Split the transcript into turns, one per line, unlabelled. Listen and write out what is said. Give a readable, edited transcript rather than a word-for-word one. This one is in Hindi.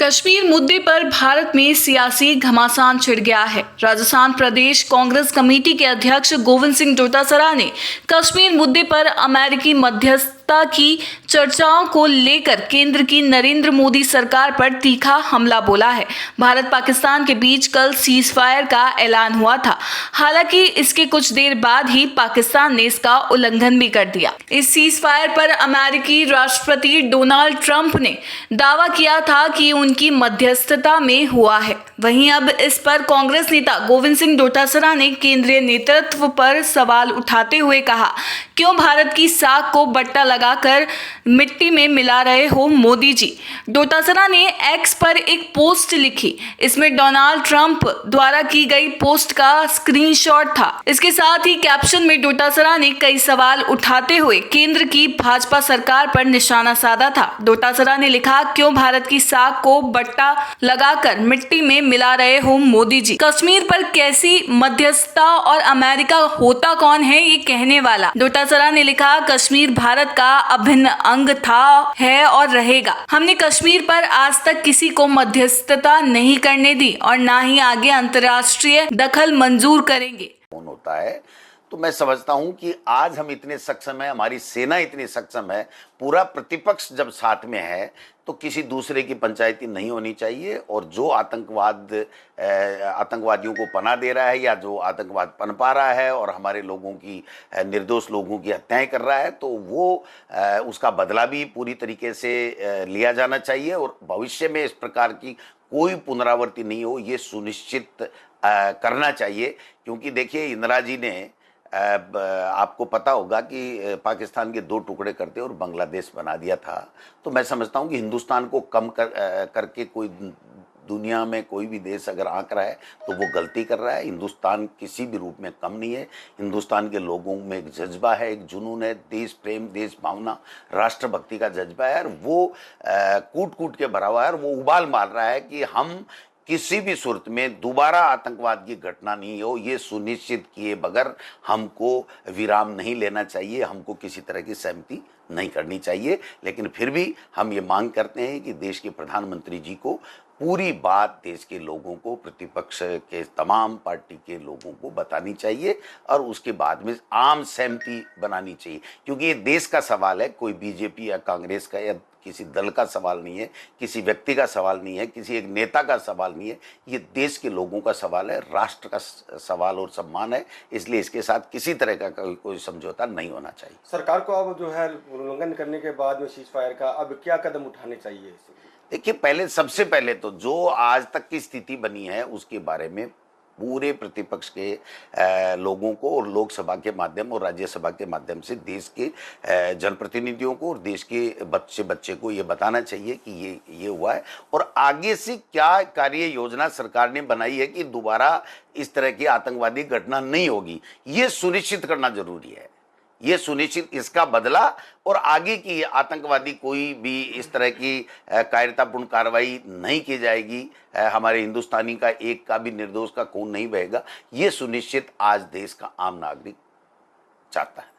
कश्मीर मुद्दे पर भारत में सियासी घमासान छिड़ गया है। राजस्थान प्रदेश कांग्रेस कमेटी के अध्यक्ष गोविंद सिंह डोटासरा ने कश्मीर मुद्दे पर अमेरिकी मध्यस्थता की चर्चाओं को लेकर केंद्र की नरेंद्र मोदी सरकार पर तीखा हमला बोला है। भारत पाकिस्तान के बीच कल सीज फायर का ऐलान हुआ था। हालांकि इसके कुछ देर बाद ही पाकिस्तान ने इसका उल्लंघन भी कर दिया। इस सीज फायर पर अमेरिकी राष्ट्रपति डोनाल्ड ट्रंप ने दावा किया था कि उनकी मध्यस्थता में हुआ है। वहीं अब इस पर कांग्रेस नेता गोविंद सिंह डोटासरा ने केंद्रीय नेतृत्व पर सवाल उठाते हुए कहा, क्यों भारत की साख को बट्टा लगाकर मिट्टी में मिला रहे हो मोदी जी। डोटासरा ने एक्स पर एक पोस्ट लिखी। इसमें डोनाल्ड ट्रंप द्वारा की गई पोस्ट का स्क्रीनशॉट था। इसके साथ ही कैप्शन में डोटासरा ने कई सवाल उठाते हुए केंद्र की भाजपा सरकार पर निशाना साधा था। डोटासरा ने लिखा, क्यों भारत की साख को बट्टा लगाकर मिट्टी में मिला रहे हो मोदी जी। कश्मीर पर कैसी मध्यस्थता और अमेरिका होता कौन है ये कहने वाला। डोटासरा ने लिखा, कश्मीर भारत का अभिन्न अंग था, है और रहेगा। हमने कश्मीर पर आज तक किसी को मध्यस्थता नहीं करने दी और ना ही आगे अंतर्राष्ट्रीय दखल मंजूर करेंगे।
होता है तो मैं समझता हूं कि आज हम इतने सक्षम है, हमारी सेना इतनी सक्षम है, पूरा प्रतिपक्ष जब साथ में है तो किसी दूसरे की पंचायती नहीं होनी चाहिए। और जो आतंकवादियों को पनाह दे रहा है या जो आतंकवाद पनपा रहा है और हमारे लोगों की, निर्दोष लोगों की हत्याएं कर रहा है, तो वो उसका बदला भी पूरी तरीके से लिया जाना चाहिए और भविष्य में इस प्रकार की कोई पुनरावृत्ति नहीं हो, ये सुनिश्चित करना चाहिए। क्योंकि देखिए, इंदिरा जी ने आपको पता होगा कि पाकिस्तान के 2 टुकड़े करते और बांग्लादेश बना दिया था। तो मैं समझता हूं कि हिंदुस्तान को कम करके कोई दुनिया में कोई भी देश अगर आंक रहा है तो वो गलती कर रहा है। हिंदुस्तान किसी भी रूप में कम नहीं है। हिंदुस्तान के लोगों में एक जज्बा है, एक जुनून है, देश प्रेम, देश भावना, राष्ट्रभक्ति का जज्बा है और वो कूट कूट के भरा हुआ है और वो उबाल मार रहा है कि हम किसी भी सूरत में दोबारा आतंकवाद की घटना नहीं हो, ये सुनिश्चित किए बगैर हमको विराम नहीं लेना चाहिए, हमको किसी तरह की सहमति नहीं करनी चाहिए। लेकिन फिर भी हम ये मांग करते हैं कि देश के प्रधानमंत्री जी को पूरी बात देश के लोगों को, प्रतिपक्ष के तमाम पार्टी के लोगों को बतानी चाहिए और उसके बाद में आम सहमति बनानी चाहिए। क्योंकि ये देश का सवाल है, कोई बीजेपी या कांग्रेस का या किसी दल का सवाल नहीं है, किसी व्यक्ति का सवाल नहीं है, किसी एक नेता का सवाल नहीं है, ये देश के लोगों का सवाल है, राष्ट्र का सवाल और सम्मान है। इसलिए इसके साथ किसी तरह का कोई समझौता नहीं होना चाहिए।
सरकार को अब जो है उल्लंघन करने के बाद में सीज फायर का अब क्या कदम उठाने चाहिए?
देखिए, सबसे पहले तो जो आज तक की स्थिति बनी है उसके बारे में पूरे प्रतिपक्ष के लोगों को और लोकसभा के माध्यम और राज्यसभा के माध्यम से देश के जनप्रतिनिधियों को और देश के बच्चे को ये बताना चाहिए कि ये हुआ है और आगे से क्या कार्य योजना सरकार ने बनाई है कि दोबारा इस तरह की आतंकवादी घटना नहीं होगी। ये सुनिश्चित करना जरूरी है। ये सुनिश्चित, इसका बदला और आगे की आतंकवादी कोई भी इस तरह की कायरतापूर्ण कार्रवाई नहीं की जाएगी। हमारे हिंदुस्तानी का एक का भी निर्दोष का खून नहीं बहेगा। ये सुनिश्चित आज देश का आम नागरिक चाहता है।